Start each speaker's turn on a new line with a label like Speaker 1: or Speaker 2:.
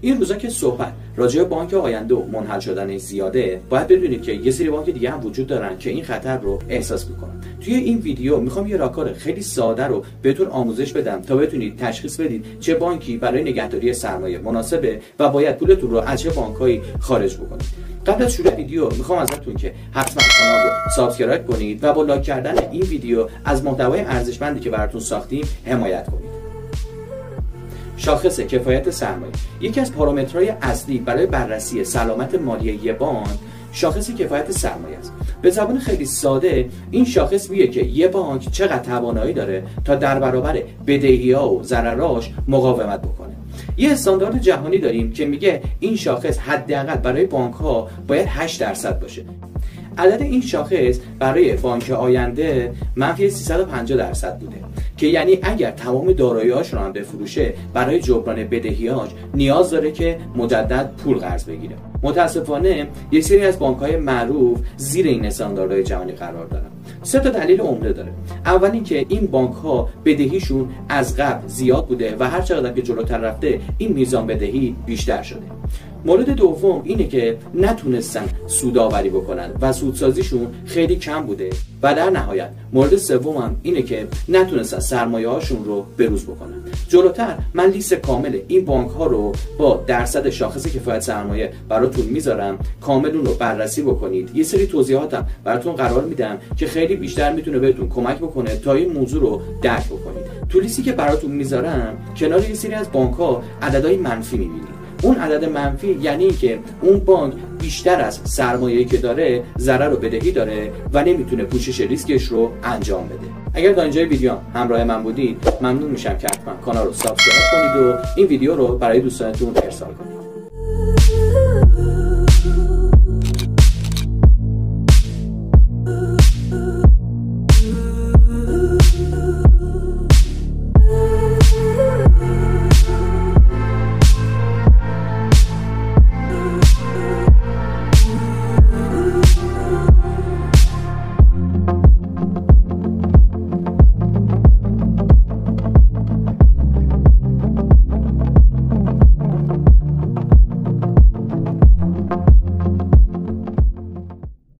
Speaker 1: این روزا که صحبت راجع به بانک آینده و منحل شدن زیاده، باید بدونید که یه سری بانک دیگه هم وجود دارن که این خطر رو احساس میکنن. توی این ویدیو میخوام یه راهکار خیلی ساده رو بهتون آموزش بدم تا بتونید تشخیص بدید چه بانکی برای نگهداری سرمایه مناسبه و باید پولتون رو از چه بانکایی خارج بکنید. قبل از شروع ویدیو میخوام ازتون که حتما کانال رو سابسکرایب کنید و با لایک کردن این ویدیو از محتوای ارزشمندی که براتون ساختیم حمایت کنید. شاخص کفایت سرمایه یکی از پارامترهای اصلی برای بررسی سلامت مالی یک بانک شاخص کفایت سرمایه است. به زبان خیلی ساده این شاخص میگه که یک بانک چقدر توانایی داره تا در برابر بدهی‌ها و ضرراش مقاومت بکنه. یه استاندارد جهانی داریم که میگه این شاخص حداقل برای بانک‌ها باید 8% باشه. عدد این شاخص برای بانک آینده منفی 350% بوده که یعنی اگر تمام دارایی‌هاش رو هم بفروشه برای جبران بدهی‌هاش نیاز داره که مجدد پول قرض بگیره. متاسفانه یک سری از بانک‌های معروف زیر این استانداردهای جهانی قرار دارن. 3 تا دلیل عمده داره. اول اینکه این بانک‌ها بدهیشون از قبل زیاد بوده و هر چقدر که جلوتر رفته این میزان بدهی بیشتر شده. مورد دوم اینه که نتونستن سودآوری بکنن و سودسازیشون خیلی کم بوده و در نهایت مورد سوم هم اینه که نتونستن سرمایه هاشون رو بروز بکنن. جلوتر من لیست کامل این بانک ها رو با درصد شاخص کفایت سرمایه براتون میذارم، کامل اون رو بررسی بکنید. یه سری توضیحاتم براتون قرار میدم که خیلی بیشتر میتونه بهتون کمک بکنه تا این موضوع رو درک بکنید. تو لیستی که براتون میذارم کنار یه سری از بانک ها عددهای منفی میبینید. اون عدد منفی یعنی که اون بانک بیشتر از سرمایه‌ای که داره ضرر و بدهی داره و نمیتونه پوشش ریسکش رو انجام بده. اگر تا اینجای ویدیو همراه من بودید ممنون میشم که حتما کانال رو سابسکرایب کنید و این ویدیو رو برای دوستانتون ارسال کنید.